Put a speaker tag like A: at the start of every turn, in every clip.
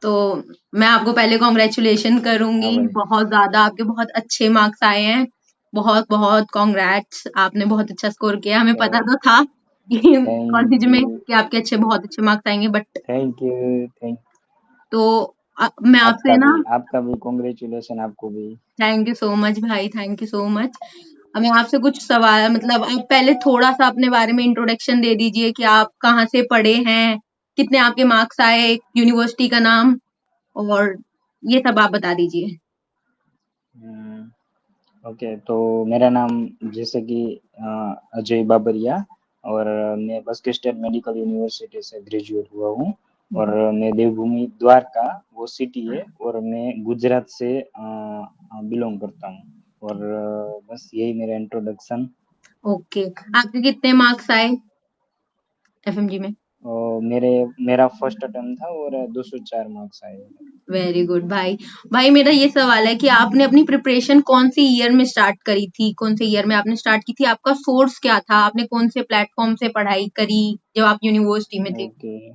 A: तो मैं आपको पहले कॉन्ग्रेचुलेशन
B: हाँ
A: करूंगी,
B: भाई।
A: बहुत ज्यादा आपके बहुत अच्छे मार्क्स आए हैं। बहुत बहुत कॉन्ग्रेट्स, आपने बहुत अच्छा स्कोर किया। हमें पता तो था कि कॉलेज
B: थैंक
A: में
B: यू।
A: कि आपके बहुत अच्छे मार्क्स आएंगे, बट
B: थैंक यू। थैंक
A: तो मैं आपसे ना,
B: आपका भी कॉन्ग्रेचुलेशन आपको भी।
A: थैंक यू सो मच भाई, थैंक यू सो मच। हमें आपसे कुछ सवाल, मतलब आप पहले थोड़ा सा अपने बारे में इंट्रोडक्शन दे दीजिए कि आप कहाँ से पढ़े हैं, कितने आपके मार्क्स आए, यूनिवर्सिटी का नाम, और ये सब आप बता दीजिए।
B: ओके, तो मेरा नाम जैसे कि अजय बाबरिया, और मैं बस्की स्टेट मेडिकल यूनिवर्सिटी से ग्रेजुएट हुआ हूँ। और मैं देवभूमि द्वारका वो सिटी है, और मैं गुजरात से बिलोंग करता हूँ। और बस यही मेरा इंट्रोडक्शन।
A: ओके, आपके कितने मार्क्स आए एफएमजी में?
B: और मेरा फर्स्ट अटेम्प्ट था, और 204 मार्क्स आए मेरे।
A: वेरी गुड भाई। भाई मेरा ये सवाल है कि आपने अपनी प्रिपरेशन कौन सी ईयर में स्टार्ट करी थी, कौन से ईयर में आपने स्टार्ट की थी, आपका सोर्स क्या था, आपने कौन से प्लेटफॉर्म से पढ़ाई करी जब आप यूनिवर्सिटी में थे?
B: ओके।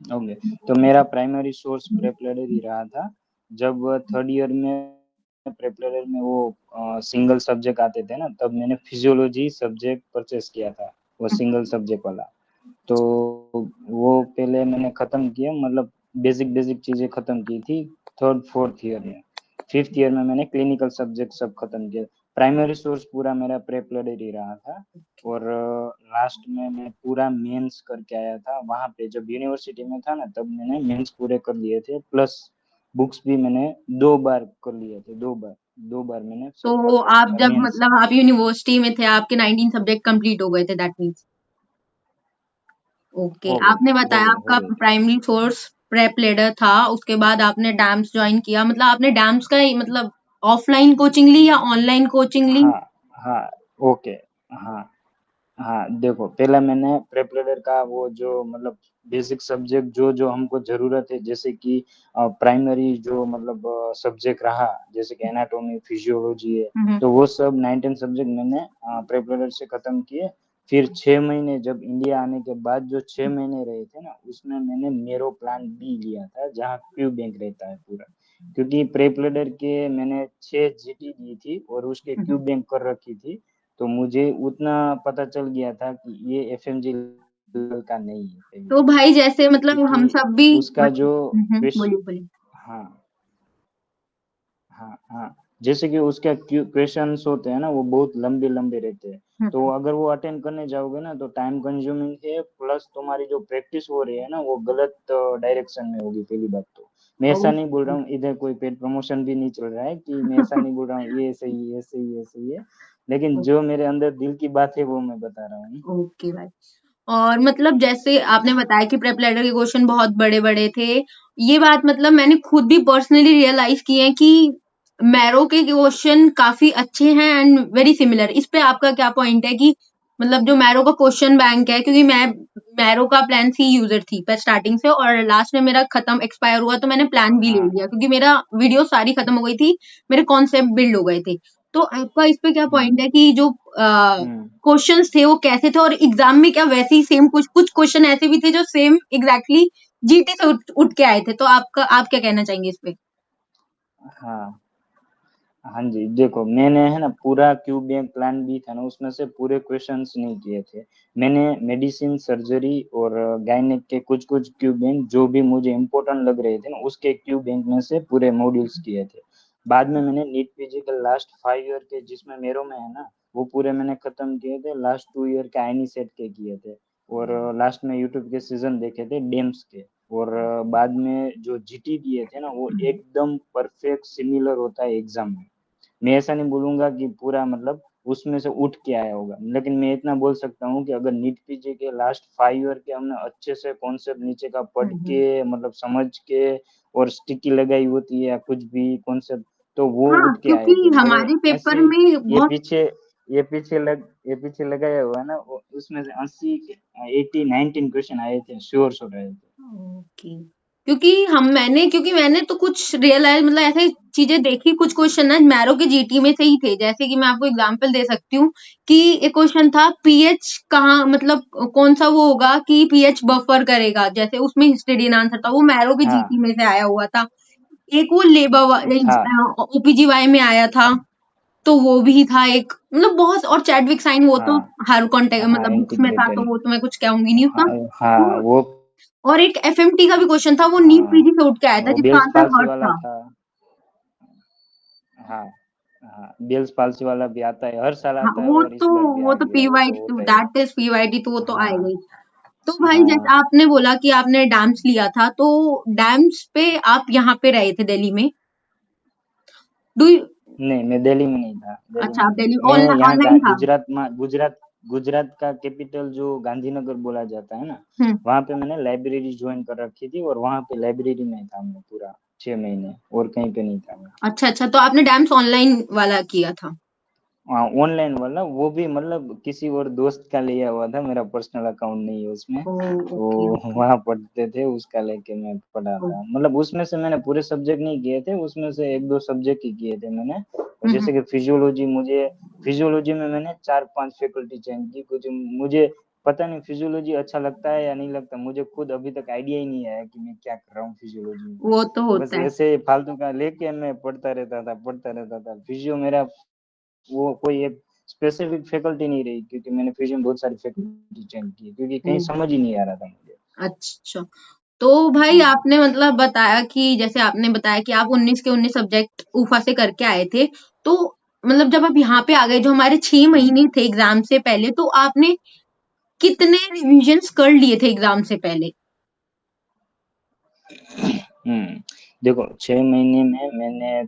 B: ओके, तो मेरा प्राइमरी सोर्स प्रेपलर ही रहा था। जब थर्ड ईयर में प्रेपलर में वो सिंगल सब्जेक्ट आते थे ना, तब मैंने फिजियोलॉजी सब्जेक्ट परचेस किया था, वो सिंगल सब्जेक्ट वाला। तो वो पहले मैंने खत्म किया, मतलब बेसिक बेसिक चीजें खत्म की थी थर्ड फोर्थ ईयर में। फिफ्थ ईयर में मैंने क्लिनिकल सब्जेक्ट सब खत्म किया। प्राइमरी सोर्स पूरा मेरा प्रेपलर ही रहा था। और लास्ट में मैं पूरा मेंस करके आया था वहां पे, जब यूनिवर्सिटी में था ना, तब मैंने मेंस पूरे कर लिए थे, प्लस बुक्स भी मैंने 2 बार कर लिए थे, 2 बार। 2 बार मैंने सब
A: तो
B: परचेस
A: आप
B: किया
A: जब,
B: मेंस
A: मतलब
B: का।
A: आप यूनिवर्सिटी में थे, आपके 19 सब्जेक्ट कंप्लीट हो गए थे, दैट मीन्स। ओके, आपने बताया
B: हो
A: आपका
B: गए थे।
A: प्राइमरी सोर्स प्रेप लीडर था, उसके बाद आपने डैम्स ज्वाइन किया, मतलब आपने डैम्स का ही, मतलब ऑफलाइन कोचिंग ली या ऑनलाइन कोचिंग ली?
B: हाँ, हाँ। ओके। हाँ, हाँ, देखो, पहला मैंने प्रेपरेटर का वो जो मतलब बेसिक सब्जेक्ट जो जो हमको जरूरत है, जैसे कि प्राइमरी जो मतलब सब्जेक्ट रहा, जैसे कि एनाटॉमी फिजियोलॉजी है,
A: हम्म।
B: तो वो सब 19 सब्जेक्ट मैंने प्रेपरेटर से खत्म किए। फिर 6 महीने जब इंडिया आने के बाद जो 6 महीने रहे थे ना, उसमें मैंने मेरो प्लान बी लिया था, जहाँ क्यू बैंक रहता है पूरा। क्योंकि प्रेपरेटर के मैंने 6 जीटी दी थी, और उसके क्यू
A: हम्म।
B: बैंक कर रखी थी। तो मुझे उतना पता चल गया था कि ये एफएमजी लेवल का नहीं है पहले
A: तो
B: से।
A: भाई जैसे मतलब हम
B: क्योंकि
A: सब भी
B: उसका जो
A: बोलिए बोलिए।
B: हाँ, हाँ, हाँ, जैसे कि उसका क्वेश्चंस होते हैं ना, वो बहुत लंबे लंबे रहते हैं। तो
A: हम्म।
B: अगर वो अटेंड करने जाओगे ना, तो टाइम कंज्यूमिंग है, प्लस तुम्हारी जो प्रैक्टिस हो रही है ना, वो गलत डायरेक्शन में होगी, पहली बात तो। मैं ऐसा नहीं बोल
A: ओके।
B: रहा हूँ, इधर कोई पेड प्रमोशन भी नहीं चल रहा है, कि मैं ऐसा नहीं बोल रहा हूँ ये सही है, सही है, सही है। लेकिन जो मेरे अंदर दिल की बात है, वो मैं बता रहा हूँ।
A: ओके भाई। और मतलब जैसे आपने बताया कि प्रेप लेटर के क्वेश्चन बहुत बड़े-बड़े थे। ये बात मतलब मैंने खुद भी पर्सनली रियलाइज़ की है कि मैरो के क्वेश्चन काफ़ी अच्छे हैं एंड वेरी सिमिलर। इस पे आपका क्या पॉइंट है कि मतलब जो मैरो का क्वेश्चन बैंक है, क्योंकि मैं मैरो का प्लान सी यूज़र थी पर स्टार्टिंग से, और लास्ट में मेरा खत्म एक्सपायर हुआ तो मैंने प्लान बी ले
B: हाँ।
A: लिया क्योंकि मेरा वीडियो सारी खत्म हो गई थी, मेरे कॉन्सेप्ट बिल्ड हो गए थे। तो आपका इस पे क्या
B: हम्म।
A: पॉइंट है कि जो
B: हम्म।
A: क्वेश्चंस थे वो कैसे थे, और एग्जाम में क्या वैसे ही सेम, कुछ कुछ क्वेश्चन ऐसे भी थे जो सेम एग्जैक्टली जीटी से उठ के आए थे, तो आपका, आप क्या कहना चाहेंगे इस पे?
B: हाँ, हाँ जी, देखो, मैंने है ना पूरा क्यू बैंक प्लान भी था ना, उसमें से पूरे क्वेश्चंस नहीं किए थे। मैंने मेडिसिन सर्जरी और गायनेक के कुछ कुछ क्यू बैंक जो भी मुझे इम्पोर्टेंट लग रहे थे ना, उसके क्यू बैंक में से पूरे मॉड्यूल्स किए थे। बाद में मैंने नीट पीजी के लास्ट 5 ईयर के, जिसमें मेरो में है ना, वो पूरे मैंने खत्म किए थे। लास्ट 2 ईयर के आईनी सेट के किए थे। और लास्ट में यूट्यूब के सीजन देखे थे डेम्स के। और बाद में जो जीटी दिए थे ना, वो एकदम परफेक्ट सिमिलर होता है एग्जाम में। मैं ऐसा नहीं बोलूंगा कि पूरा मतलब उसमें से उठ के आया होगा, लेकिन मैं इतना बोल सकता हूँ कि अगर नीट पीजी के लास्ट 5 ईयर के हमने अच्छे से कॉन्सेप्ट नीचे का पढ़ के, मतलब समझ के, और स्टिकी लगाई होती है या कुछ भी कॉन्सेप्ट, तो वो
A: हाँ,
B: उठ के
A: क्योंकि
B: आए थे मेरे।
A: हमारे पेपर
B: ऐसे
A: में
B: ये
A: बहुत।
B: पीछे ये पीछे लगाया हुआ है ना, उसमें से 80 80 19 क्वेश्चन आए थे, श्योर आए थे।
A: ओके। क्योंकि मैंने तो कुछ रियलाइज मतलब ऐसे चीजें देखी, कुछ क्वेश्चन ना मैरो के जीटी में से ही थे। जैसे कि मैं आपको एग्जांपल दे सकती हूँ कि एक क्वेश्चन था पीएच कहाँ, मतलब कौन सा वो होगा कि पीएच बफर करेगा, जैसे उसमें हिस्टेडियन आंसर था, वो मैरो के
B: हाँ
A: जीटी में से आया हुआ था। एक वो
B: था।
A: ओपीजीवाई में आया था, तो वो भी था एक, मतलब बहुत। और चैडविक साइन वो तो
B: हाँ
A: हर कॉन्टेक्ट
B: हाँ
A: मतलब बुक्स में था, तो
B: इंटीग्रेटेड।
A: वो तो मैं कुछ कहूंगी नहीं उसका।
B: हाँ हाँ
A: तो
B: वो।
A: और एक एफएमटी का भी क्वेश्चन था, वो नीट
B: हाँ
A: पीजी से उठ के आया था,
B: वो
A: जिसका
B: बेल्स
A: आंसर
B: पाल्सी
A: हर्ट
B: वाला
A: था।
B: था। हाँ हाँ बेल्स पाल्सी वाला भी आता है, हर साल
A: हाँ,
B: आता है और इस बार भी
A: वो
B: आ
A: तो
B: गया, वो तो
A: पीवाईटी,
B: होता ही है।
A: दैट इज पीवाईटी, तो वो तो आएगा
B: हाँ
A: ही। तो भाई जैसे
B: हाँ।
A: आपने बोला कि आपने डैम्स लिया था, तो डैम्स पे आप यहाँ पे रहे थे दिल्ली में। डू यू
B: नहीं मैं दिल्ली में नहीं था, दिल्ली
A: अच्छा,
B: में
A: आप
B: नहीं
A: दिल्ली
B: था, मैं यहाँ
A: ऑनलाइन था।
B: गुजरात में, गुजरात का कैपिटल जो गांधीनगर बोला जाता है ना,
A: हम्म।
B: वहाँ पे मैंने लाइब्रेरी ज्वाइन कर रखी थी और वहाँ पे लाइब्रेरी में था मैं पूरा 6 महीने, और कहीं पे नहीं था मैं।
A: अच्छा अच्छा, तो आपने डैम्स ऑनलाइन वाला किया था।
B: हाँ ऑनलाइन वाला, वो भी मतलब किसी और दोस्त का लिया हुआ था, मेरा पर्सनल अकाउंट नहीं है उसमें।
A: ओ,
B: तो
A: ओके ओके।
B: वहाँ पढ़ते थे, उसका लेके मैं पढ़ा था, मतलब उसमें से मैंने पूरे सब्जेक्ट नहीं किए थे, उसमें से एक दो सब्जेक्ट ही किए थे मैंने। और
A: हम्म
B: जैसे कि फिजियोलॉजी, मुझे फिजियोलॉजी में मैंने 4-5 फैकल्टी चेंज की, कुछ मुझे पता नहीं फिजियोलॉजी अच्छा लगता है या नहीं लगता, मुझे खुद अभी तक आइडिया ही नहीं आया कि मैं क्या कर रहा हूँ फिजियोलॉजी में।
A: वो तो
B: बस
A: होता है।
B: ऐसे फालतू का लेके मैं पढ़ता रहता था फिजियो मेरा, वो कोई एक स्पेसिफिक फैकल्टी नहीं रही, क्योंकि मैंने फ्यूजन बहुत सारी फैकल्टी चेंज की, क्योंकि
A: ओ,
B: कहीं समझ ही नहीं आ रहा था मुझे।
A: अच्छा। तो भाई
B: हाँ
A: आपने मतलब बताया कि जैसे आपने बताया कि आप 19 के 19 सब्जेक्ट ऊफा से करके आए थे। तो मतलब जब आप यहाँ पे आ गए, जो हमारे 6
B: हाँ।
A: महीने थे एग्जाम से पहले, तो आपने कितने रिविजन्स कर लिए थे एग्जाम से पहले?
B: हम्म देखो 6 महीने में मैंने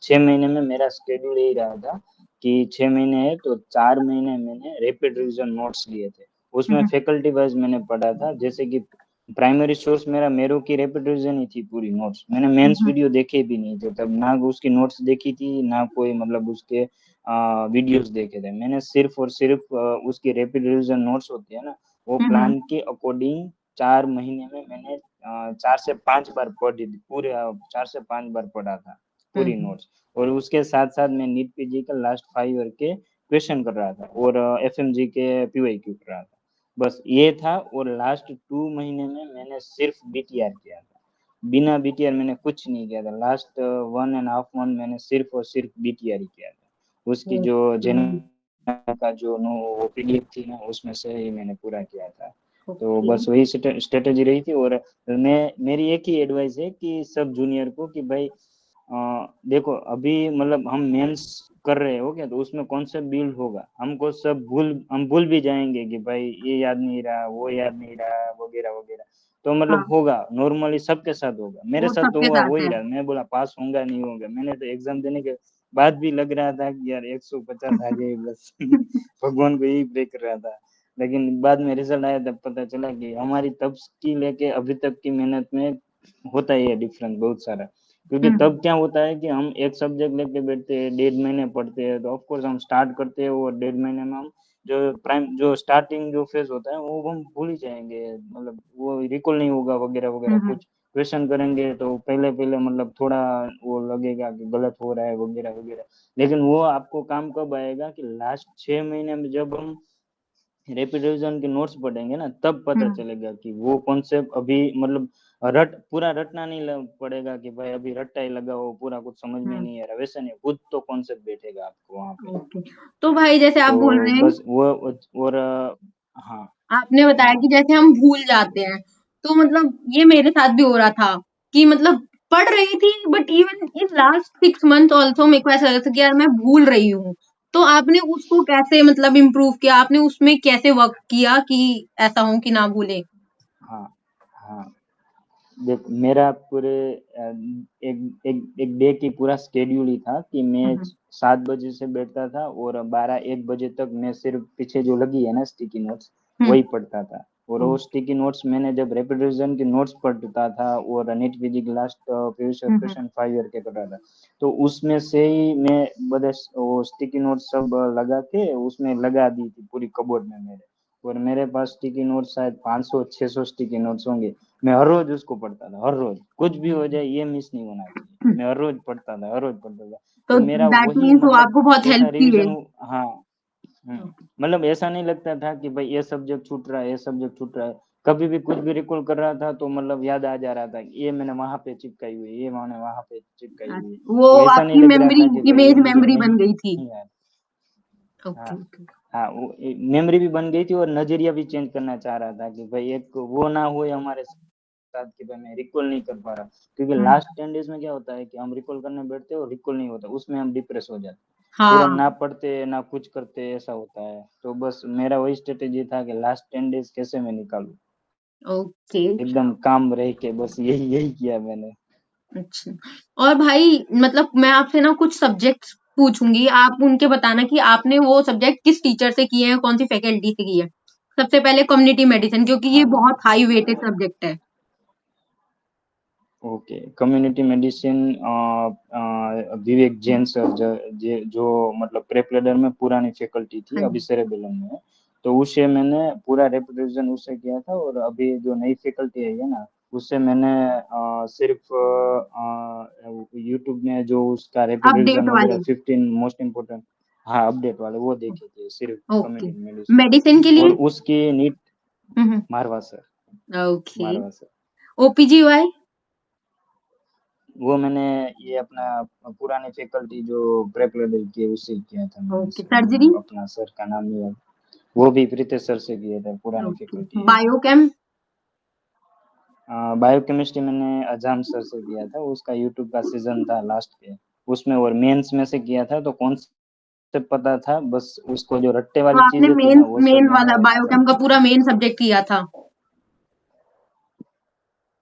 B: 6 महीने में मेरा स्केड्यूल यही रहा था कि 6 महीने है तो 4 महीने मैंने रैपिड रिवीजन नोट्स लिए थे, उसमें
A: हम्म
B: फैकल्टी वाइज मैंने पढ़ा था। जैसे कि प्राइमरी सोर्स मेरा मेरो की रैपिड रिवीजन ही थी पूरी, नोट्स मैंने मेंस
A: हम्म
B: वीडियो देखे भी नहीं थे तब, ना उसकी नोट्स देखी थी ना कोई मतलब उसके वीडियोस देखे थे, मैंने सिर्फ और सिर्फ उसकी रैपिड रिवीजन नोट्स होती है ना, वो
A: हम्म
B: प्लान के अकॉर्डिंग 4 महीने में मैंने 4 से 5 बार पढ़ी थी पूरे, 4 से 5 बार पढ़ा था पूरी
A: हम्म
B: नोट्स। और उसके साथ साथ मैं नीट पीजी का लास्ट 5 ईयर के क्वेश्चन कर रहा था और एफएमजी के पीवाईक्यू कर रहा था, बस ये था। और लास्ट 2 महीने में मैंने सिर्फ बीटीआर किया था, बिना बीटीआर मैंने कुछ नहीं किया था, लास्ट 1.5 मंथ मैंने सिर्फ और सिर्फ बीटीआर ही किया था, उसकी जो
A: ओके
B: जेनरल का जो नो वो पीडीएफ थी ना उसमें से ही मैंने पूरा किया था। तो
A: ओके।
B: बस वही स्ट्रेटेजी रही थी। और मैं मेरी एक ही एडवाइस है कि सब जूनियर को कि भाई देखो अभी मतलब हम मेंस कर रहे हो क्या, तो उसमें कॉन्सेप्ट बिल्ड होगा, हमको सब हम भूल भी जाएंगे कि भाई ये याद नहीं रहा, वो याद नहीं रहा, वगैरह वगैरह। तो
A: हाँ,
B: मतलब होगा नॉर्मली सबके साथ होगा, मेरे
A: वो
B: साथ तो
A: सबके
B: हुआ
A: साथ
B: वही
A: है।
B: रहा, मैं बोला पास होऊंगा नहीं होगा, मैंने तो एग्जाम देने के बाद भी लग रहा था कि यार 150 आ जाए बस भगवान को यही प्रे कर रहा था। लेकिन बाद में रिजल्ट आया तब पता चला कि हमारी तब की लेके अभी तक की मेहनत में होता ही है डिफरेंस बहुत सारा। क्योंकि
A: हम्म
B: तब क्या होता है कि हम एक सब्जेक्ट लेके बैठते हैं, 1.5 महीने पढ़ते हैं, तो ऑफ कोर्स हम स्टार्ट करते हैं और 1.5 महीने में हम जो स्टार्टिंग जो फेज होता है वो हम भूल ही जाएंगे, मतलब वो रिकॉल नहीं होगा वगैरह वगैरह,
A: हम्म
B: कुछ क्वेश्चन करेंगे तो पहले पहले मतलब थोड़ा वो लगेगा कि गलत हो रहा है वगैरह वगैरह। लेकिन वो आपको काम कब आएगा कि लास्ट 6 महीने में जब हम रैपिड रिवीजन के नोट्स पढ़ेंगे ना, तब पता
A: हम्म
B: चलेगा कि वो कॉन्सेप्ट अभी मतलब रट पूरा रटना नहीं पड़ेगा कि भाई अभी रट्टा ही लगाओ पूरा कुछ समझ में
A: हम्म।
B: नहीं आ रहा, वैसा नहीं, खुद तो कॉन्सेप्ट बैठेगा आपको वहां पे।
A: ओके। तो भाई जैसे आप
B: तो
A: बोल रहे हैं,
B: बस वो और हाँ
A: आपने बताया कि
B: हाँ
A: जैसे हम भूल जाते हैं, तो मतलब ये मेरे साथ भी हो रहा था कि मतलब पढ़ रही थी, but even in last 6 month also मेरे को ऐसा लगा था कि यार मैं भूल रही हूँ। तो आपने उसको कैसे मतलब इम्प्रूव किया, आपने उसमें कैसे वर्क किया कि ऐसा हो कि ना भूले?
B: हाँ हाँ देख मेरा पूरे एक डे की पूरा स्केड्यूल ही था कि मैं
A: हम्म
B: 7 बजे से बैठता था और 12-1 बजे तक मैं सिर्फ पीछे जो लगी है ना स्टिकी नोट्स
A: हम्म
B: वही पढ़ता था। और वो स्टिकी नोट्स मैंने जब रैपिड रिवीजन के नोट्स पढ़ता था और नीट पीजी के लास्ट प्रीवियस
A: हम्म
B: क्वेश्चन 5 ईयर के कर रहा था, तो उसमें से ही मैं बड़े वो स्टिकी नोट्स सब लगा के उसमें लगा दी थी पूरी कबोर्ड में मेरे। और मेरे पास स्टिकी नोट्स शायद 500-600 स्टिकी नोट्स होंगे, मैं हर रोज उसको पढ़ता था, हर रोज कुछ भी हो जाए ये मिस नहीं होना चाहिए, मैं हर रोज पढ़ता था, हर रोज पढ़ता था।
A: तो
B: तो मेरा
A: दैट
B: वही
A: मीन्स वो
B: मतलब
A: आपको बहुत
B: ऐसा
A: हेल्प की है।
B: रिवीजन, हाँ। मतलब ऐसा नहीं लगता था कि भाई ये सब्जेक्ट छूट रहा है, ये सब्जेक्ट छूट रहा है। कभी भी कुछ भी रिकॉल कर रहा था तो मतलब याद आ जा रहा था कि ये मैंने वहां पे चिपकाई हुई, ये मैंने वहां पे चिपकाई हुई।
A: वो
B: तो ऐसा नहीं
A: आपकी
B: लग रहा
A: मेमोरी,
B: था कि भाई ये
A: इमेज
B: मुझे
A: मेमोरी
B: नहीं
A: बन गई थी।
B: याद। हाँ।
A: Okay okay.
B: हाँ, वो मेमोरी भी बन गई थी और नजरिया भी चेंज करना चाह रहा था कि भाई एक वो ना हुए हमारे साथ कि भाई मैं रिकॉल नहीं कर पा रहा, क्योंकि लास्ट 10 डेज में क्या होता है कि हम रिकॉल करने बैठते हैं और रिकॉल नहीं होता, उसमें हम डिप्रेस हो जाते हैं, फिर हम
A: हाँ।
B: ना पढ़ते ना कुछ करते, ऐसा होता है। तो बस मेरा वही स्ट्रेटेजी था कि लास्ट 10 डेज कैसे मैं निकालूं,
A: ओके।
B: एकदम काम रह के, बस यही यही किया मैंने।
A: अच्छा। और भाई मतलब मैं आपसे ना कुछ सब्जेक्ट्स पूछूंगी, आप उनके बताना कि आपने वो सब्जेक्ट किस टीचर से किए हैं, कौन सी फैकल्टी से किए हैं। सबसे पहले कम्युनिटी मेडिसिन, क्योंकि ये
B: हाँ।
A: बहुत हाई वेटेड सब्जेक्ट है।
B: ओके, कम्युनिटी मेडिसिन, विवेक जैन सर जो मतलब प्रेप लीडर में पुरानी फैकल्टी थी,
A: हाँ
B: अभी
A: जी।
B: सेरेबेलम में है। तो उससे मैंने पूरा रिप्रेजेंट उससे किया था, और अभी जो नई फैकल्टी है ना, उससे मैंने सिर्फ यूट्यूब में जो उसका रिप्रेजेंट
A: अपडेट
B: वगैरह
A: वाले।
B: 15 मोस्ट इम्पोर्टेंट, हाँ अपडेट वाले वो देखे थे, सिर्फ
A: ओके।
B: Community medicine.
A: मेडिसिन के
B: और
A: लिए।
B: उसकी नीट,
A: हम्म।
B: मारवा सर,
A: ओके।
B: मारवा सर।
A: ओपीजीवाई।
B: वो मैंने ये अपना पुरानी फैकल्टी जो प्रेप लेवल की है उससे किया था मैंने,
A: ओके। सर्जरी।
B: अपना सर का नाम नहीं है, वो भी प्रीतेश सर से किया था, पुरानी
A: ओके।
B: फैकल्टी है वो।
A: बायोकेम।
B: बायोकेमिस्ट्री मैंने अजाम सर से किया था, उसका यूट्यूब का सीजन था लास्ट पे, उसमें और मेंस में से किया था, तो कॉन्सेप्ट पता था, बस उसको जो रट्टे
A: तो
B: वाली
A: आपने
B: चीजें थी
A: मेन
B: ना वो सब
A: मेन वाला
B: मैंने
A: बायोकेम का पूरा मेन सब्जेक्ट किया था।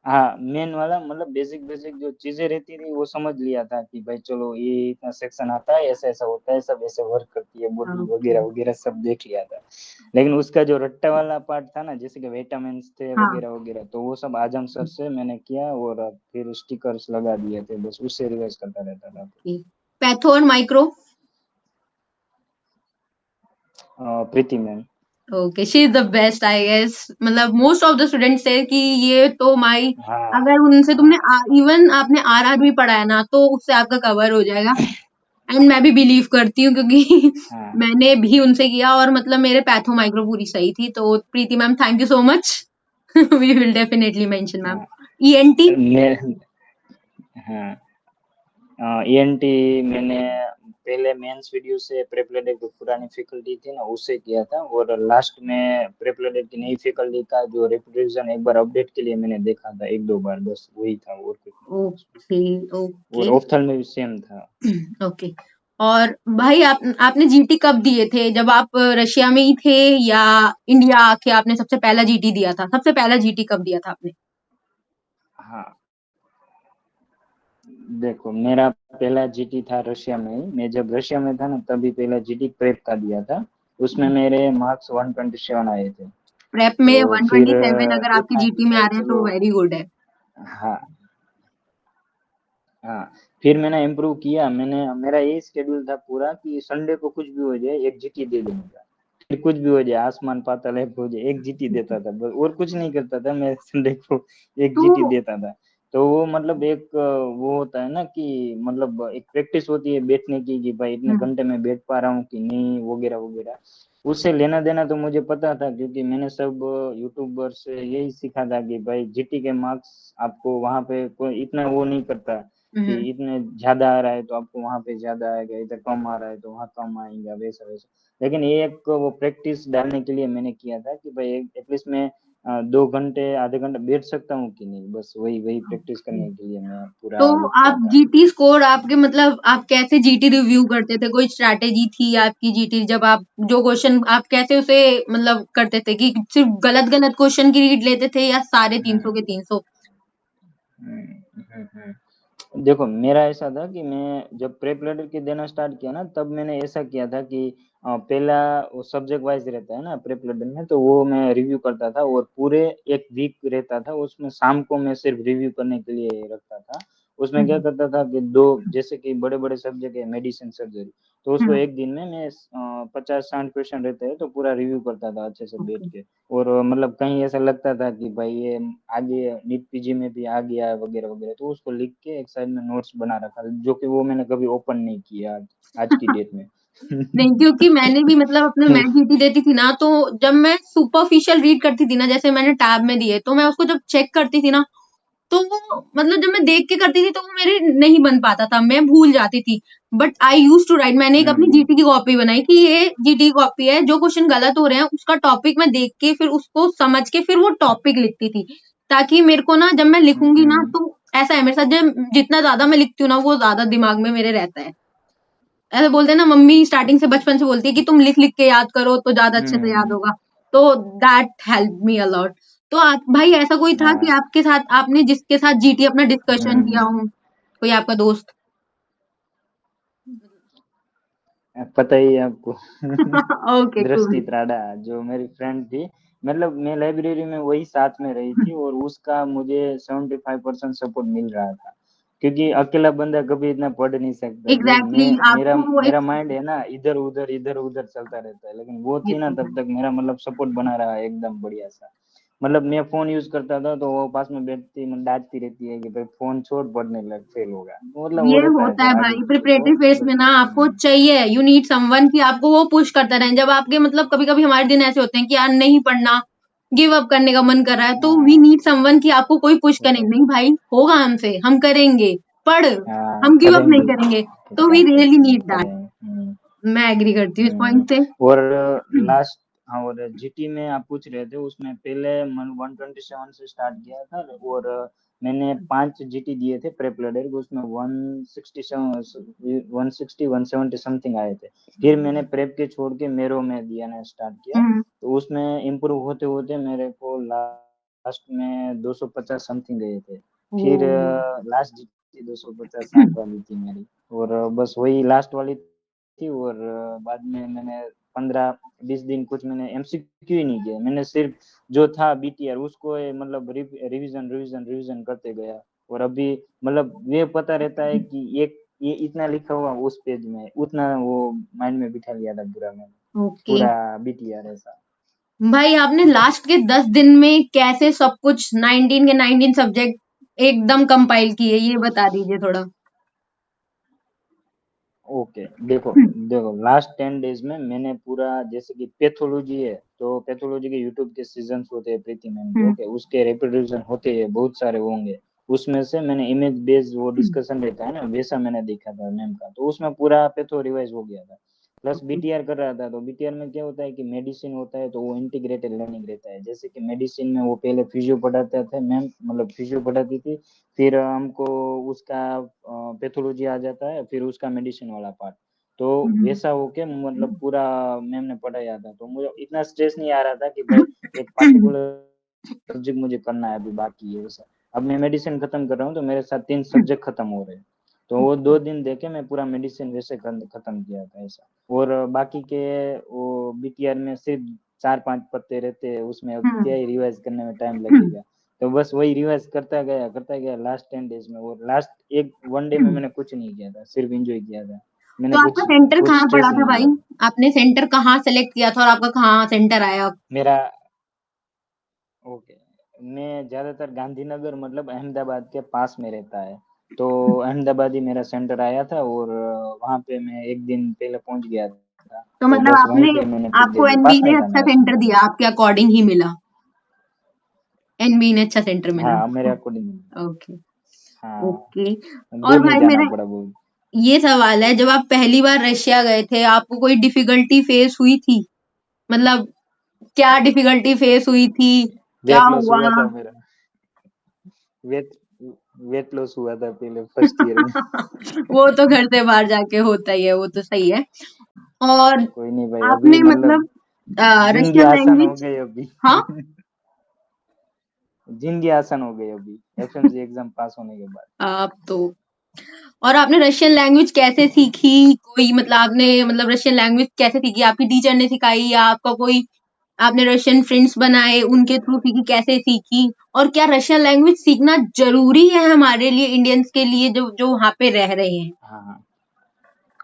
B: हाँ मेन वाला, मतलब बेसिक बेसिक जो चीजें रहती थी वो समझ लिया था कि भाई चलो ये इतना सेक्शन आता है, ऐसा ऐसा होता है, सब ऐसे वर्क करती है बॉडी
A: ओके।
B: वगैरह वगैरह, सब देख लिया था। लेकिन उसका जो रट्टा वाला पार्ट था ना, जैसे कि विटामिन थे
A: हाँ।
B: वगैरह वगैरह, तो वो सब आजम सर से मैंने किया, और फिर स्टिकर्स लगा दिए थे, बस उससे रिवाइज करता रहता था।
A: ओके। पैथो और micro.
B: Preeti ma'am.
A: Okay, she is the best I guess. मतलब मोस्ट ऑफ द स्टूडेंट्स से कि ये तो माई,
B: हाँ।
A: अगर उनसे तुमने
B: हाँ।
A: इवन आपने आरआर भी पढ़ा है ना, तो उससे आपका कवर हो जाएगा। एंड मैं भी बिलीव करती हूँ, क्योंकि
B: हाँ।
A: मैंने भी उनसे किया और मतलब मेरे पैथो माइक्रो पूरी सही थी। तो Preeti ma'am, thank you so much. We will definitely mention ma'am.
B: हाँ।
A: ईएनटी।
B: मैं, हाँ, ईएनटी मैंने पहले मेंस वीडियो से प्रेपरेटर की पुरानी फैकल्टी थी ना उससे किया था, और लास्ट में प्रेपरेटर की नई फैकल्टी का जो रिप्रेजेंट एक बार अपडेट के लिए मैंने देखा था एक दो बार, बस वही था, और कुछ नहीं था उसमें।
A: ओके
B: और
A: ओके।
B: ऑफ्थल में भी सेम था।
A: ओके। और भाई आपने जीटी कब दिए थे, जब आप रशिया में ही थे या इंडिया आके आपने सबसे पहला जीटी दिया था? सबसे पहला जीटी कब दिया था आपने?
B: हाँ, देखो मेरा पहला जीटी था रशिया में ही, मैं जब रशिया में था ना तभी पहला जीटी प्रेप का दिया था, उसमें मेरे मार्क्स 127 आए थे।
A: प्रेप में
B: तो फिर
A: 127 अगर आपकी
B: देखा कि
A: जीटी में आ
B: भाई
A: रहे हैं तो
B: चलो,
A: वेरी गुड है।
B: हाँ। हाँ, फिर मैंने इम्प्रूव किया, मैंने मेरा यही शेड्यूल था पूरा कि संडे को कुछ भी हो जाए एक जीटी दे दूंगा, फिर कुछ भी हो जाए आसमान पाताल एक हो जाए एक जीटी देता था बस, और कुछ नहीं करता था मैं, संडे को एक
A: तो
B: जीटी देता था। तो वो मतलब एक वो होता है ना कि मतलब एक प्रैक्टिस होती है बैठने की कि भाई इतने
A: हम्म,
B: घंटे में बैठ पा रहा हूँ कि नहीं, वगैरह वगैरह। उससे लेना देना तो मुझे पता था, क्योंकि मैंने सब यूट्यूबर से यही सीखा था कि भाई जीटी के मार्क्स आपको वहां पे कोई इतना वो नहीं करता कि
A: हम्म,
B: इतने ज्यादा आ रहा है तो आपको वहां पे ज्यादा आएगा, इधर कम आ रहा है तो वहां कम आएगा, वैसा वैसा। लेकिन ये एक वो प्रैक्टिस डालने के लिए मैंने किया था कि भाई एटलीस्ट मैं 2 घंटे आधे घंटे बैठ सकता हूँ कि नहीं, बस वही वही प्रैक्टिस
A: ओके।
B: करने के लिए मैं
A: तो
B: पूरा वो किया
A: आप
B: था।
A: जीटी स्कोर आपके मतलब आप कैसे जीटी रिव्यू करते थे? कोई स्ट्रैटेजी थी आपकी जीटी, जब आप जो क्वेश्चन आप कैसे उसे मतलब करते थे कि सिर्फ गलत गलत क्वेश्चन की रीड लेते थे या सारे 300 के 300?
B: देखो मेरा ऐसा था कि मैं जब प्रेप लेटर के देना स्टार्ट किया ना, तब मैंने ऐसा किया था कि पहला वो सब्जेक्ट वाइज रहता है ना प्रेप लेटर में, तो वो मैं रिव्यू करता था, और पूरे एक वीक रहता था उसमें, शाम को मैं सिर्फ रिव्यू करने के लिए रखता था। उसमें क्या करता था कि दो, जैसे कि बड़े बड़े सब्जेक्ट है मेडिसिन सर्जरी, तो उसको एक दिन में मैं 50-60 क्वेश्चन रहते हैं तो पूरा रिव्यू करता था अच्छे से बैठ
A: ओके।
B: के। और मतलब कहीं ऐसा लगता था कि भाई ये आगे नीट पीजी में भी आ गया है वगैरह वगैरह, तो उसको लिख के एक साइड में नोट्स बना रखा, जो कि वो मैंने कभी ओपन नहीं किया आज आज की डेट में।
A: नहीं, क्योंकि मैंने भी मतलब अपने मैं जीटी देती थी ना, तो जब मैं सुपरफिशियल रीड करती थी ना, जैसे मैंने टैब में दिए, तो मैं उसको जब चेक करती थी ना, तो वो मतलब जब मैं देख के करती थी तो वो मेरे नहीं बन पाता था, मैं भूल जाती थी। But I use to write, मैंने एक अपनी
B: हम्म
A: जीटी की कॉपी बनाई कि ये जीटी की कॉपी है, जो क्वेश्चन गलत हो रहे हैं उसका टॉपिक मैं देख के फिर उसको समझ के फिर वो टॉपिक लिखती थी, ताकि मेरे को ना जब मैं लिखूंगी ना,
B: हम्म,
A: तो ऐसा है मेरे साथ, जब जितना ज्यादा मैं लिखती हूँ ना वो ज्यादा दिमाग में मेरे रहता है। ऐसे बोलते हैं ना, मम्मी स्टार्टिंग से बचपन से बोलती है कि तुम लिख लिख के याद करो तो ज्यादा अच्छे से याद
B: हम्म,
A: होगा। तो दैट हेल्प मी अलॉट। तो आप भाई, ऐसा कोई था कि
B: हाँ,
A: आपके साथ, आपने जिसके साथ जीटी अपना डिस्कशन किया
B: हम्म,
A: हो, कोई आपका दोस्त?
B: पता ही है आपको।
A: ओके,
B: दृष्टि
A: कूल।
B: त्राड़ा, जो मेरी फ्रेंड थी, मतलब मैं लाइब्रेरी में वही साथ में रही थी और उसका मुझे 75% सपोर्ट मिल रहा था, क्योंकि अकेला बंदा कभी इतना पढ़ नहीं सकता भाई।
A: एग्जैक्टली,
B: मैं मेरा
A: आपको वो
B: मेरा
A: एक,
B: माइंड है ना इधर उधर चलता रहता है, लेकिन वो
A: ये
B: थी ना
A: तो
B: तब
A: है।
B: तक मेरा मतलब सपोर्ट बना रहा एकदम बढ़िया सा। मतलब मैं फोन यूज करता था तो वो पास में बैठती, मतलब डांटती रहती है कि भाई फोन छोड़, पढ़ने लग, फेल होगा, मतलब वो
A: ये
B: रहता है
A: होता है
B: फिर आगे
A: भाई
B: पीछे तो
A: प्रिपरेटरी फेज
B: बस।
A: में ना, आपको चाहिए, यू नीड समवन कि आपको वो पुश करता रहे। जब आपके मतलब कभी कभी हमारे दिन ऐसे होते हैं कि यार नहीं पढ़ना, गिव अप करने का मन कर रहा है, तो वी
B: हाँ,
A: नीड समवन कि आपको कोई पुश करे,
B: होता है।
A: नहीं भाई होगा हमसे, हम करेंगे, पढ़,
B: हाँ,
A: हम गिव अप नहीं
B: करेंगे,
A: करेंगे। तो
B: क्या
A: वी रियली
B: करते हैं
A: नीड दैट।
B: करेंगे।
A: मैं एग्री करती हूँ इस
B: हम्म।
A: पॉइंट से।
B: और लास्ट, हाँ, और जीटी में आप पूछ रहे थे, उसमें पहले 127 से स्टार्ट किया था, और मैंने 5 जीटी दिए थे प्रेप लैडर को, उसमें 167 170 समथिंग आए थे। फिर मैंने प्रेप के छोड़ के मेरो में दिया ना स्टार्ट किया,
A: हम्म।
B: तो उसमें इम्प्रूव होते होते मेरे को लास्ट में 250 समथिंग गए थे। फिर
A: ओ।
B: लास्ट जीटी 250-60 वाली थी मेरी, और बस वही लास्ट वाली थी। और बाद में मैंने 15-20 दिन कुछ मैंने एमसीक्यू ही नहीं किया, मैंने सिर्फ जो था बीटीआर उसको मतलब रिवीजन रिवीजन रिवीजन करते गया। और अभी मतलब ये पता रहता है कि एक ये इतना लिखा हुआ उस पेज में, उतना वो माइंड में बिठा लिया था पूरा मैंने,
A: ओके
B: पूरा बीटीआर ऐसा।
A: भाई, आपने लास्ट के 10 दिन में कैसे सब कुछ 19 के 19 सब्जेक्ट एकदम कंपाइल किए, ये बता दीजिए थोड़ा।
B: ओके, देखो देखो लास्ट 10 डेज में मैंने पूरा, जैसे कि पैथोलॉजी है तो पैथोलॉजी के यूट्यूब के सीजन्स होते हैं प्रीति मैम के,
A: हम्म।
B: ओके, उसके रिप्रोड्यूशन होते हैं बहुत सारे होंगे, उसमें से मैंने इमेज बेस्ड वो डिस्कशन रहता है ना, वैसा मैंने देखा था मैम का, तो उसमें पूरा पैथो रिवाइज हो गया था। Plus
A: okay.
B: बीटीआर कर रहा था, तो बीटीआर में क्या होता है कि मेडिसिन होता है तो वो इंटीग्रेटेड लर्निंग रहता है, जैसे कि मेडिसिन में वो पहले फिजियो पढ़ाते थे मैम, मतलब फिजियो पढ़ाती थी, फिर हमको उसका पैथोलॉजी आ जाता है, फिर उसका मेडिसिन वाला पार्ट, तो
A: हम्म।
B: वैसा होके मतलब पूरा मैम ने पढ़ाया था, तो मुझे इतना स्ट्रेस नहीं आ रहा था कि भाई एक पार्टिकुलर सब्जेक्ट मुझे करना है अभी बाकी है वैसा। अब मैं मेडिसिन खत्म कर रहा हूँ तो मेरे साथ 3 सब्जेक्ट खत्म हो रहे हैं, तो वो 2 दिन देके मैं पूरा मेडिसिन वैसे खत्म किया था ऐसा। और बाकी के वो बीटीआर में सिर्फ 4-5 पत्ते रहते हैं, उसमें अब क्या ही रिवाइज करने में टाइम लगेगा, तो बस वही रिवाइज करता गया लास्ट 10 डेज में। और लास्ट एक वन डे में मैंने कुछ नहीं किया था, सिर्फ एंजॉय किया था,
A: तो
B: मैंने
A: आपका
B: कुछ
A: सेंटर
B: कुछ
A: कहाँ पड़ा
B: स्ट्रेस
A: था
B: नहीं
A: भाई?
B: लिया।
A: आपने सेंटर कहाँ सेलेक्ट किया था और आपका कहाँ सेंटर आया?
B: मेरा, ओके, मैं ज्यादातर गांधीनगर मतलब अहमदाबाद के पास में रहता है, तो अहमदाबाद ही मेरा सेंटर आया था, और वहां पे मैं एक दिन पहले पहुंच गया था,
A: तो
B: तो
A: मतलब
B: बस वहीं
A: आपने,
B: पे मैंने फिर दे
A: आपको
B: दिया,
A: एनबी
B: पास
A: ने
B: में था
A: अच्छा
B: मेरा
A: सेंटर
B: सेंटर।
A: दिया, आपके अकॉर्डिंग ही मिला? एनबी ने अच्छा सेंटर मिला।
B: हाँ, मेरे अकॉर्डिंग।
A: ओके।
B: हाँ,
A: ओके। और
B: दूर नहीं
A: भाई
B: जाना
A: मेरा
B: पड़ा बहुत।
A: ये सवाल है, जब आप पहली बार रशिया गए थे, आपको कोई डिफिकल्टी फेस हुई थी? मतलब क्या डिफिकल्टी फेस हुई थी? क्या
B: वेट लॉस
A: हुआ?
B: हुआ था मेरा, वेट वेट लॉस हुआ था पहले फर्स्ट ईयर में।
A: वो तो घर से बाहर जाके होता ही है, वो तो सही है। और
B: कोई नहीं भाई, अभी
A: आपने
B: मतलब
A: मतलब
B: जिंदगी
A: रशियन
B: आसान हो
A: लैंग्वेज,
B: गई अभी।
A: हाँ,
B: जिंदगी आसान हो गई अभी एफएमसी एग्जाम पास होने के बाद।
A: आप तो, और आपने रशियन लैंग्वेज कैसे सीखी? कोई मतलब आपने मतलब रशियन लैंग्वेज कैसे सीखी? आपकी टीचर ने सिखाई या आपका कोई आपने रशियन फ्रेंड्स बनाए, उनके थ्रू सीखी, कैसे सीखी? और क्या रशियन लैंग्वेज सीखना ज़रूरी है हमारे लिए इंडियंस के लिए जो जो वहाँ पे रह रहे हैं?
B: हाँ, हाँ।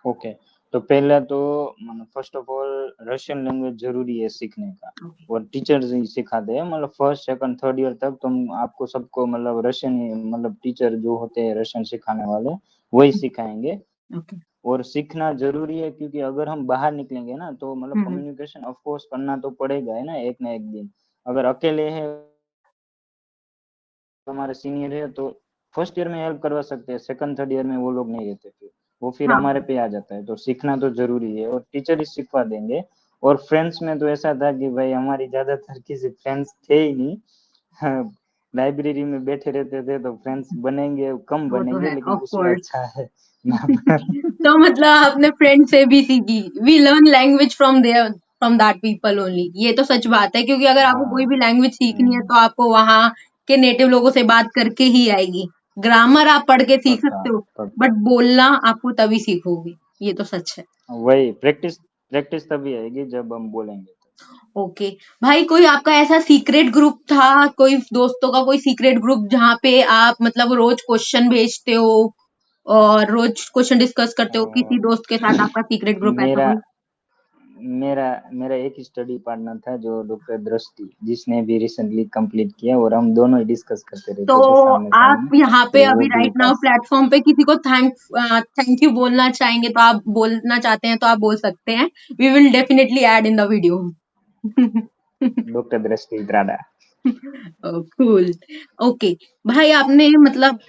B: ओके, तो पहला तो मतलब first of all Russian language ज़रूरी है सीखने का
A: ओके।
B: और टीचर्स ही सिखाते हैं मतलब फर्स्ट, सेकंड, थर्ड ईयर तक तुम आपको सबको मतलब रशियन ही मतलब टीचर जो होते हैं रशियन सिखाने वाले, वही सिखाएँगे
A: ओके।
B: और सीखना ज़रूरी है क्योंकि अगर हम बाहर निकलेंगे ना तो मतलब
A: हुँ, हुँ।
B: कम्युनिकेशन ऑफ कोर्स करना तो पड़ेगा है ना एक दिन। अगर अकेले हैं हमारे सीनियर है तो फर्स्ट ईयर में हेल्प करवा सकते हैं, सेकंड थर्ड ईयर में वो लोग नहीं रहते फिर, वो फिर
A: हाँ,
B: हमारे पे आ जाता है, तो सीखना तो ज़रूरी है और टीचर ही सिखा देंगे। और फ्रेंड्स में तो ऐसा था कि भाई हमारी ज़्यादातर किसी फ्रेंड्स थे ही नहीं। हाँ, लाइब्रेरी में बैठे रहते थे तो फ्रेंड्स बनेंगे, कम
A: वो तो
B: बनेंगे
A: है
B: लेकिन
A: ऑफ
B: उसमें
A: कोर्स।
B: अच्छा है ना।
A: तो मतलब आपने फ्रेंड से भी सीखी। We learn language from there from that people only. ये तो सच बात है क्योंकि अगर आपको कोई
B: हाँ,
A: भी लैंग्वेज सीखनी है
B: हुँ,
A: तो आपको वहाँ के नेटिव लोगों से बात करके ही आएगी। ग्रामर आप पढ़ के सीख
B: पक्का,
A: सकते हो, बट
B: पक्का।
A: बोलना आपको तभी सीखोगे। ये तो सच है।
B: वही प्रैक्टिस प्रैक्टिस तभी आएगी जब हम बोलेंगे तो।
A: ओके। भाई कोई आपका ऐसा सीक्रेट ग्रुप था, कोई दोस्तों का कोई सीक्रेट ग्रुप जहाँ पे आप मतलब रोज क्वेश्चन भेजते हो और रोज क्वेश्चन डिस्कस करते हो, किसी
B: और
A: दोस्त के साथ आपका सीक्रेट ग्रुप ऐसा
B: मेरा
A: कोई?
B: मेरा मेरा एक ही स्टडी पार्टनर था जो डॉक्टर दृष्टि, जिसने भी रिसेंटली कंप्लीट किया और हम दोनों ही डिस्कस करते
A: तो
B: रहते थे सामने-सामने,
A: आप यहाँ पे
B: तो वो
A: अभी
B: भी
A: राइट नाउ
B: पास।
A: प्लेटफॉर्म पे किसी को थैंक यू बोलना चाहेंगे तो आप बोलना चाहते हैं तो आप बोल सकते हैं। We will definitely add in the video.
B: Doctor Drishti Drada.
A: Cool. Okay. भाई आपने मतलब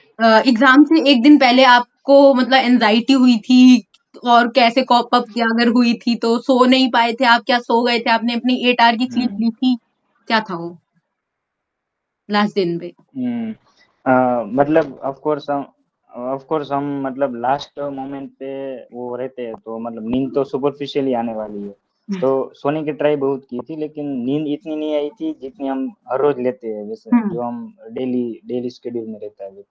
A: एग्जाम से एक दिन पहले आपको मतलब एनजाइटी हुई थी और कैसे कॉप अप किया? अगर हुई थी तो सो नहीं पाए थे आप? क्या सो गए थे? आपने अपनी 8 आवर की स्लीप
B: हुँ,
A: ली थी? क्या था वो लास्ट दिन पे?
B: हुँ। मतलब ऑफ कोर्स हम मतलब लास्ट मोमेंट पे वो रहते हैं तो मतलब नींद तो सुपरफिशियली आने वाली है। तो सोने की ट्राई बहुत की थी लेकिन नींद इतनी नहीं आई थी जितनी हम हर रोज़ लेते हैं वैसे
A: हम्म।
B: जो हम डेली डेली शेड्यूल में रहता है वो।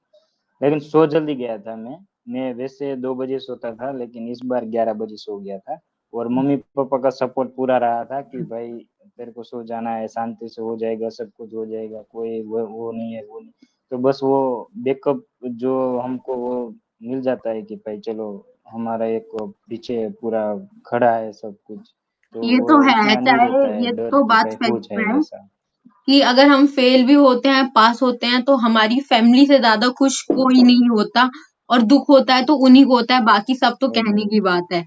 B: लेकिन सो जल्दी गया था मैं। मैं वैसे 2 बजे सोता था लेकिन इस बार 11 बजे सो गया था और मम्मी-पापा का सपोर्ट पूरा रहा था कि भाई तेरे को सो जाना है, शांति से हो जाएगा, सब कुछ हो जाएगा, कोई वो नहीं है, वो नहीं। तो बस वो बैकअप जो हमको वो मिल जाता है कि भाई चलो हमारा एक पीछे पूरा खड़ा है सब कुछ, तो
A: ये तो
B: वो
A: है,
B: इतना नहीं
A: चाहे
B: रहता है
A: ये
B: डर
A: तो
B: कि
A: बात
B: भाई हो
A: फैक्ट है
B: जाएगा ऐसा।
A: कि अगर हम फेल भी होते हैं, पास होते हैं तो हमारी फैमिली से ज़्यादा खुश कोई नहीं होता और दुःख होता है तो उन्हीं को होता है, बाकी सब तो
B: वो
A: कहने
B: तो
A: की बात है।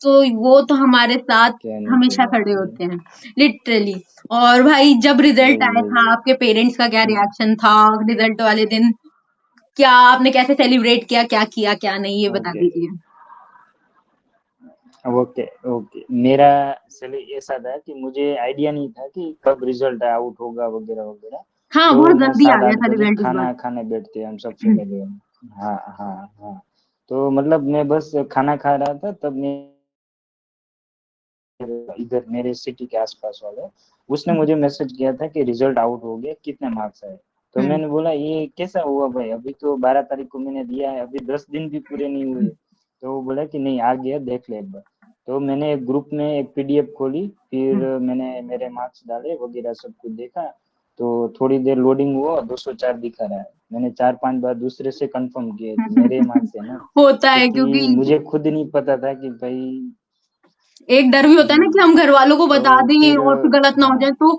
A: तो वो तो हमारे साथ
B: कहने की
A: हमेशा
B: बात
A: खड़े
B: है।
A: होते हैं, लिटरली। और भाई जब रिजल्ट
B: वही,
A: आया
B: वही।
A: था, आपके पेरेंट्स का क्या
B: हुँ।
A: रिएक्शन था रिजल्ट वाले दिन? क्या आपने कैसे सेलिब्रेट किया, क्या किया, क्या नहीं, ये बता
B: ओके,
A: दीजिए?
B: Okay, okay. मेरा एक्चुअली ऐसा था कि मुझे आइडिया नहीं था कि कब रिज़ल्ट आउट होगा वग़ैरह-वग़ैरह।
A: हाँ,
B: तो
A: बहुत
B: मैं
A: जल्दी आ गया
B: 7-8
A: था
B: बजे
A: रिजल्ट इस बार।
B: खाना खाने बैठते हम सब फैमिली में। हाँ, हाँ, हाँ। तो मतलब मैं बस खाना खा रहा था तब मैं इधर मेरे सिटी के आस-पास वाले, उसने मुझे मैसेज किया था कि रिज़ल्ट आउट हो गया, कितने मार्क्स आए? तो
A: हुँ,
B: मैंने बोला ये कैसा हुआ भाई? अभी तो 12 तारीख को मैंने दिया है, अभी 10 दिन भी पूरे नहीं हुए। तो वो बोला कि नहीं आ गया देख ले एक बार। तो मैंने एक ग्रुप में एक पीडीएफ खोली, फिर
A: हुँ,
B: मैंने मेरे मार्क्स डाले वगैरह सब कुछ देखा, तो थोड़ी देर लोडिंग हुआ 204 दिखा रहा है। मैंने 4-5 बार दूसरे से कन्फर्म किए कि मेरे मार्क्स है ना,
A: होता है
B: क्योंकि
A: क्योंकि
B: मुझे खुद नहीं पता था कि भाई
A: एक डर भी होता है ना कि
B: हुँ,
A: हम घर वालों को बता
B: तो
A: दें
B: फिर
A: और फिर गलत ना हो जाए,
B: हाँ,
A: तो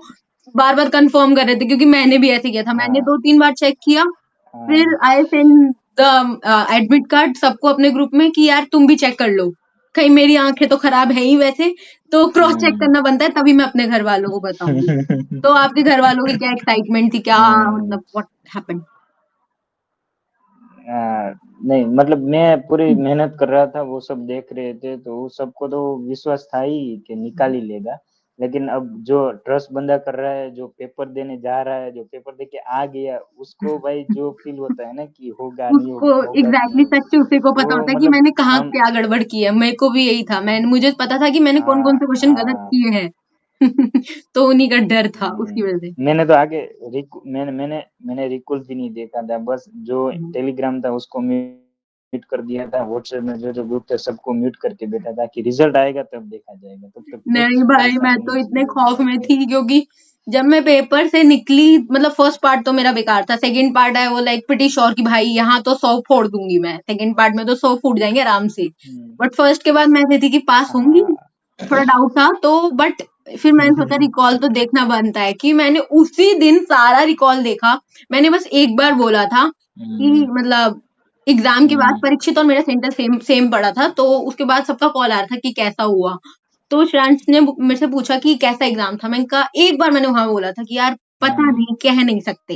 A: बार-बार कंफर्म कर रहे थे क्योंकि मैंने भी ऐसे किया था। मैंने
B: हाँ,
A: 2-3 बार चेक किया,
B: हाँ।
A: फिर I send the admit card सबको अपने ग्रुप में कि यार तुम भी चेक कर लो। कहीं मेरी आँखें तो खराब है ही वैसे, तो क्रॉस चेक
B: हुँ।
A: करना बनता है तभी मैं अपने घर वालों को बताऊँगी। तो आपके घर वालों की क्या एक्साइटमेंट थी? क्या
B: हुँ।
A: मतलब व्हाट हैपेंड?
B: नहीं मतलब मैं पूरी मेहनत कर रहा था, वो सब देख रहे थे, तो वो सबको तो विश्वास था ही कि निकाल ही लेगा। लेकिन अब जो ट्रस्ट बंदा कर रहा है, जो पेपर देने जा रहा है, जो पेपर देके आ गया, उसको भाई जो फ़ील होता है ना कि होगा, नहीं
A: उसको
B: होगा, होगा कि नहीं
A: एग्ज़ैक्टली
B: होगा।
A: सच उसी को पता
B: वो
A: होता है कि
B: मतलब
A: मैंने कहाँ
B: हम
A: क्या गड़बड़ की है। मेरे को भी यही था। मुझे पता था कि मैंने कौन-कौन से क्वेश्चन गलत
B: हाँ।
A: किए हैं। तो उन्हीं का डर था उसकी
B: हुँ।
A: वजह से।
B: मैंने तो आगे मैंने रिकॉल भी नहीं देखा था, बस जो
A: हुँ।
B: टेलीग्राम था उसको मैं म्यूट कर दिया था, व्हाट्सएप में जो जो ग्रुप थे सबको म्यूट करके बैठा था कि रिजल्ट आएगा तब देखा जाएगा, तब तक
A: नहीं
B: कुछ
A: भाई, मैं
B: परेशानी
A: तो
B: नहीं
A: इतने
B: चाहिए होगी
A: खौफ में
B: आपको।
A: थी क्योंकि जब मैं पेपर से निकली, मतलब फर्स्ट पार्ट तो मेरा बेकार था, सेकंड पार्ट है वो लाइक प्रीटी श्योर कि भाई यहाँ तो 100 फोड़ दूंगी मैं, सेकंड पार्ट में तो 100 फूट जाएंगे आराम से।
B: हम्म,
A: बट फर्स्ट के बाद मैं ऐसी थी कि पास होंगी,
B: हाँ।
A: थोड़ा डाउट था तो। बट फिर मैंने सोचा रिकॉल तो देखना बनता है, कि मैंने उसी दिन सारा रिकॉल देखा। मैंने बस एक बार बोला था कि
B: हम्म,
A: मतलब एग्जाम के बाद
B: हम्म,
A: परीक्षित और मेरा सेंटर सेम सेम पड़ा था, तो उसके बाद सबका कॉल आ रहा था कि कैसा हुआ। तो श्रेयांश ने मेरे से पूछा कि कैसा एग्जाम था। मैंने कहा, एक बार मैंने वहां बोला था कि यार पता
B: हम्म,
A: नहीं, कह नहीं सकते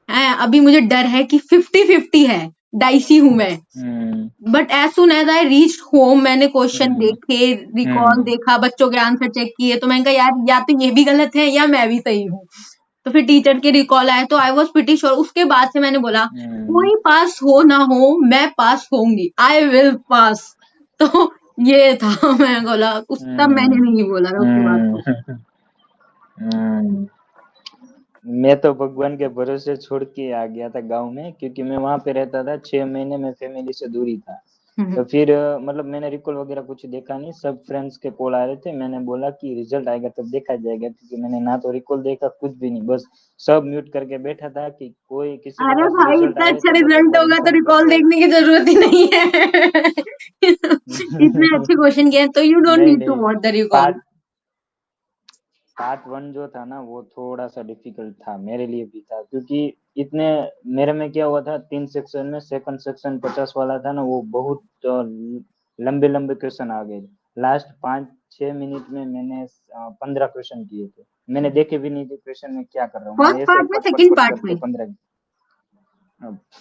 A: हैं, अभी मुझे डर है कि 50-50 है, डाइसी हूं मैं।
B: Hmm,
A: but as soon as I reach home, मैंने क्वेश्चन
B: हम्म,
A: देखे, रिकॉल
B: हम्म,
A: देखा, बच्चों के आंसर चेक किए, तो मैंने कहा यार या तो ये भी गलत है या मैं भी सही हूँ। तो फिर टीचर के रिकॉल आए तो आई वॉज प्रिटी श्योर। उसके बाद से मैंने बोला
B: हम्म,
A: कोई पास हो ना हो, मैं पास होंगी, आई विल पास। तो ये था मैं बोला उस तब मैंने
B: हम्म,
A: नहीं बोला था उसके बाद तो।
B: हम्म, हम्म। मैं तो भगवान के भरोसे छोड़ के आ गया था गांव में, क्योंकि मैं वहां पे रहता था 6 महीने, में फैमिली से दूरी था। तो फिर मतलब मैंने रिकॉल वगैरह कुछ देखा नहीं, सब फ्रेंड्स के कॉल आ रहे थे, मैंने बोला कि रिजल्ट आएगा तब देखा जाएगा, क्योंकि मैंने ना तो रिकॉल देखा कुछ भी नहीं, बस सब म्यूट करके बैठा था कि कोई किसी के
A: अरे
B: पास
A: भाई,
B: रिजल्ट
A: इतना
B: आए
A: अच्छा
B: तो बस एक
A: रिजल्ट
B: बार
A: होगा तो
B: इन्फॉर्म कर
A: रिकॉल
B: दो।
A: देखने की जरूरत ही नहीं है। इतने अच्छे क्वेश्चन किए हैं तो यू डोंट
B: नहीं
A: नीड टू
B: नहीं,
A: watch the recall.
B: Part part 1 जो था ना वो थोड़ा सा डिफिकल्ट था, मेरे लिए भी था, क्योंकि इतने मेरे में क्या हुआ था, 3 सेक्शन में सेकंड सेक्शन 50 वाला था ना, वो बहुत लंबे लंबे क्वेश्चन आ गए। लास्ट 5-6 मिनट में मैंने 15 क्वेश्चन किए थे, मैंने देखे भी नहीं थे क्वेश्चन में क्या कर रहा हूँ,
A: फर्स्ट
B: मैं ऐसे
A: पार्ट में,
B: पट पट
A: सेकंड
B: पट
A: पार्ट
B: करके
A: में?
B: 15।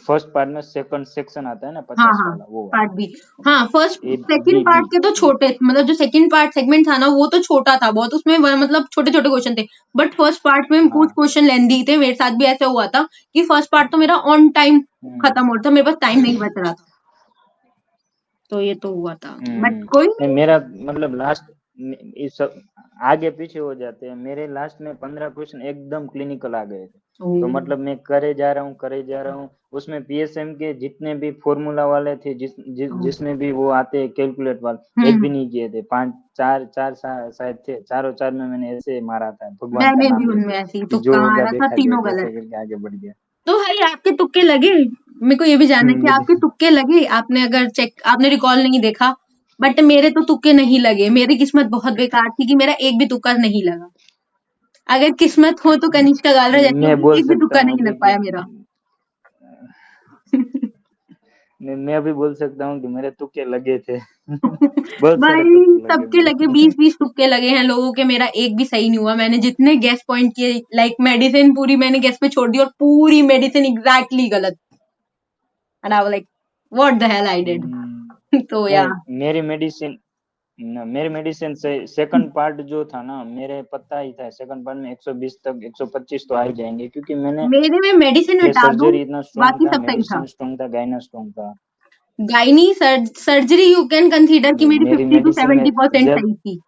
B: फर्स्ट पार्ट में सेकंड सेक्शन आता है ना,
A: हाँ
B: 50
A: हाँ,
B: वाला, वो
A: पार्ट
B: वाला।
A: बी। हाँ, first
B: A
A: second
B: B B
A: part के तो
B: बी।
A: छोटे, मतलब जो सेकंड पार्ट सेगमेंट था ना वो तो छोटा था बहुत, उसमें मतलब छोटे छोटे क्वेश्चन थे। बट फर्स्ट पार्ट में कुछ
B: हाँ।
A: क्वेश्चन लेंदी थे, मेरे साथ भी ऐसा हुआ था कि फर्स्ट पार्ट तो मेरा ऑन टाइम
B: हम्म,
A: खत्म हो रहा था, मेरे पास टाइम नहीं बच रहा था। तो ये तो हुआ था, बट कोई
B: नहीं, मेरा मतलब लास्ट इस सब आगे पीछे हो जाते हैं, मेरे लास्ट में 15 क्वेश्चन एकदम क्लिनिकल आ गए थे। तो
A: नहीं।
B: मतलब मैं करे जा रहा हूँ, उसमें पीएसएम के जितने भी फॉर्मूला वाले थे, जिसमें भी वो आते हैं कैलकुलेट वाले, एक
A: हुँ,
B: भी नहीं किए थे, पांच चार चार शायद थे, चारों चार में मैंने ऐसे मारा था भगवान का
A: मैंने भी
B: नाम
A: उनमें
B: लेके
A: ऐसे ही
B: कि
A: तुक्का
B: जो होगा
A: मारा था,
B: देखा
A: तीनों
B: जाएगा,
A: गलत।
B: ऐसे करके आगे बढ़ गया।
A: तो भाई आपके तुक्के लगे? मेरे को ये भी जानना है कि
B: मुझे
A: आपके तुक्के लगे? आपने अगर चेक, आपने रिकॉल नहीं देखा, बट मेरे तो तुक्के नहीं लगे। मेरी किस्मत बहुत बेकार थी कि मेरा एक भी तुक्का नहीं लगा। अगर किस्मत हो तो कनिष्का गालरा जैसी
B: मैं
A: होगी,
B: बोल
A: एक भी
B: सकता
A: तुक्का
B: हूँ
A: नहीं
B: अभी
A: लग
B: कि
A: पाया मेरा।
B: मैं अभी बोल सकता हूँ कि मेरे तुक्के लगे थे। बहुत सारे
A: भाई
B: तुक्के लगे
A: सबके लगे,
B: मेरे।
A: 20-20 तुक्के लगे हैं लोगों के, मेरा एक भी सही नहीं हुआ। मैंने जितने गेस पॉइंट किए, लाइक मेडिसिन पूरी मैंने गेस पे छोड़ दी और पूरी मेडिसिन एग्जैक्टली गलत। And I was like what the hell I did. तो या
B: नहीं, मेरी मेडिसिन से सेकंड पार्ट जो था ना, मेरे पता ही था सेकंड पार्ट में 120 तक 125 तो आ ही जाएंगे, क्योंकि मैंने
A: मेरे में मेडिसिन
B: पहले
A: हटा दो,
B: सर्जरी इतना स्ट्रांग
A: बाकी
B: था,
A: सब सही था।
B: मेडिसिन स्ट्रांग था, गायना स्ट्रांग था।
A: Gynae surgery you can consider कि
B: नहीं,
A: मेरी
B: मेरी
A: 50 टू
B: मेडिसिन में
A: 70%
B: जब
A: सही थी।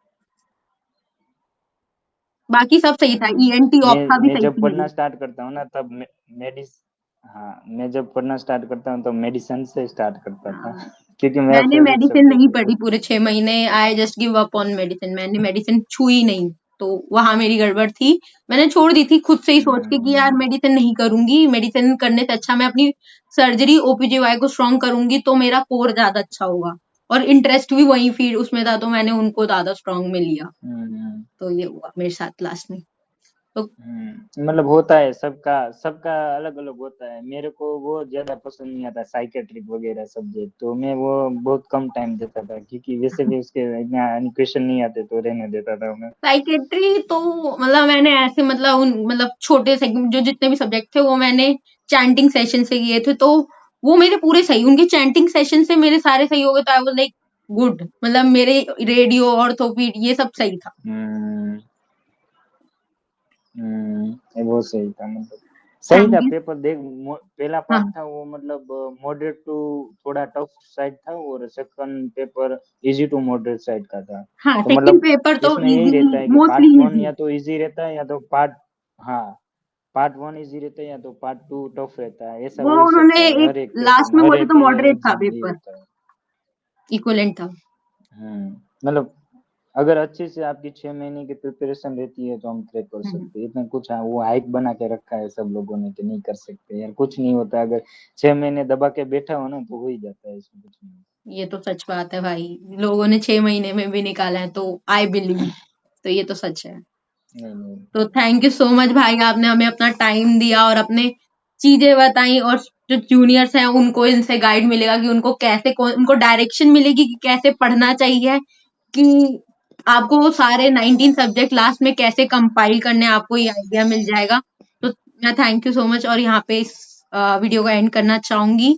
A: बाकी सब सही था, ईएनटी ऑप्था भी
B: मैं
A: सही
B: जब
A: थी
B: पढ़ना
A: मेरी।
B: स्टार्ट करता हूँ ना तब मेडिस हाँ, मैं जब पढ़ना स्टार्ट करता हूँ तो मेडिसिन से स्टार्ट करता था,
A: हाँ,
B: क्योंकि मेरा
A: मैंने
B: फेवरेट
A: मेडिसिन नहीं
B: सब्जेक्ट है
A: पढ़ी
B: वो।
A: पूरे 6 महीने। I just give up on medicine, मैंने मेडिसिन छुई नहीं। तो वहां मेरी गड़बड़ थी। मैंने छोड़ दी थी खुद से ही सोच के कि यार
B: हम्म,
A: मेडिसिन नहीं करूंगी, मेडिसिन करने से अच्छा मैं अपनी सर्जरी ओपीजीवाई को स्ट्रॉन्ग करूंगी तो मेरा कोर ज्यादा अच्छा होगा। और इंटरेस्ट भी वही फील्ड उसमें था, तो मैंने उनको ज्यादा स्ट्रॉन्ग में लिया।
B: हम्म,
A: तो ये हुआ मेरे साथ लास्ट में। तो
B: मतलब होता है, सबका सबका अलग अलग होता है। मेरे को वो ज्यादा पसंद नहीं आता साइकेट्रिक वगैरह सब्जेक्ट, तो मैं वो बहुत कम टाइम देता था, क्योंकि वैसे भी उसके इतना क्वेश्चन नहीं आते तो रहने देता था मैं।
A: साइकेट्री तो मतलब मैंने ऐसे, मतलब उन, मतलब छोटे से जो जितने भी सब्जेक्ट थे वो मैंने चैंटिंग सेशन से किए थे, तो वो मेरे पूरे सही, उनके चैंटिंग सेशन से मेरे सारे सही हो गए, तो आई वाज लाइक गुड। मतलब मेरे रेडियो ऑर्थोपीड ये सब सही था।
B: हम्म, ये वो सही था, मतलब सही था
A: चैंटिंग।
B: पेपर। देख पहला पार्ट
A: हाँ
B: था वो मतलब मॉडरेट टू थोड़ा टफ साइड था, और second paper easy to moderate side का था।
A: हाँ,
B: तो
A: सेकंड
B: मतलब
A: पेपर तो
B: इसमें यही
A: इजी,
B: रहता है कि
A: मोस्टली
B: पार्ट 1
A: इजी।
B: या तो इजी रहता है या तो पार्ट, हाँ, पार्ट 1 इजी रहता है या तो पार्ट 2 टफ रहता है, ऐसा
A: वो
B: हो ही
A: उन्होंने
B: सकता है।
A: एक
B: हर एक
A: लास्ट
B: पेपर
A: में
B: हर
A: बोला
B: एक
A: तो मॉडरेट था
B: एग्जाम में यही
A: पेपर,
B: होता है।
A: इक्विवेलेंट था।
B: मतलब अगर अच्छे से आपकी 6 महीने की प्रिपरेशन रहती है तो हम क्रैक कर
A: हम्म,
B: सकते हैं। इतना कुछ वो हाइप बना के रखा है सब लोगों ने कि नहीं कर सकते यार, कुछ नहीं होता। अगर 6 महीने दबा के बैठा हो ना तो हो ही जाता है, इसमें कुछ नहीं।
A: ये तो सच बात है भाई, लोगों ने 6 महीने में भी निकाला है, तो आई बिलीव, तो ये तो सच है।
B: नहीं नहीं।
A: तो थैंक यू सो मच भाई, आपने हमें अपना टाइम दिया और अपने चीजें बताई, और जो जूनियर्स हैं उनको इनसे गाइड मिलेगा कि उनको कैसे उनको डायरेक्शन मिलेगी कि कैसे पढ़ना चाहिए, कि आपको वो सारे 19 सब्जेक्ट लास्ट में कैसे कंपाइल करने हैं, आपको ये आइडिया मिल जाएगा। तो मैं थैंक यू सो मच, और यहाँ पे इस वीडियो को एंड करना चाहूंगी।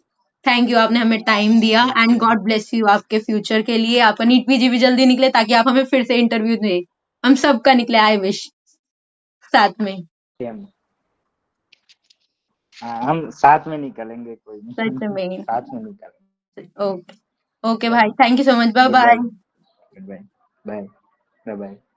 A: थैंक यू, आपने हमें टाइम दिया, and
B: okay.
A: God bless you आपके फ्यूचर के लिए। आपका नीट पीजी भी जल्दी निकले ताकि आप हमें फिर से इंटरव्यू दें, हम सबका निकले, आई विश साथ में।
B: हाँ, हम साथ में निकलेंगे, कोई
A: सच
B: नहीं।
A: में।
B: साथ में निकलेंगे।
A: ओके, ओके भाई,
B: चलो,
A: thank you so much, bye
B: good bye.
A: Bye.
B: Good bye. Bye. Bye bye.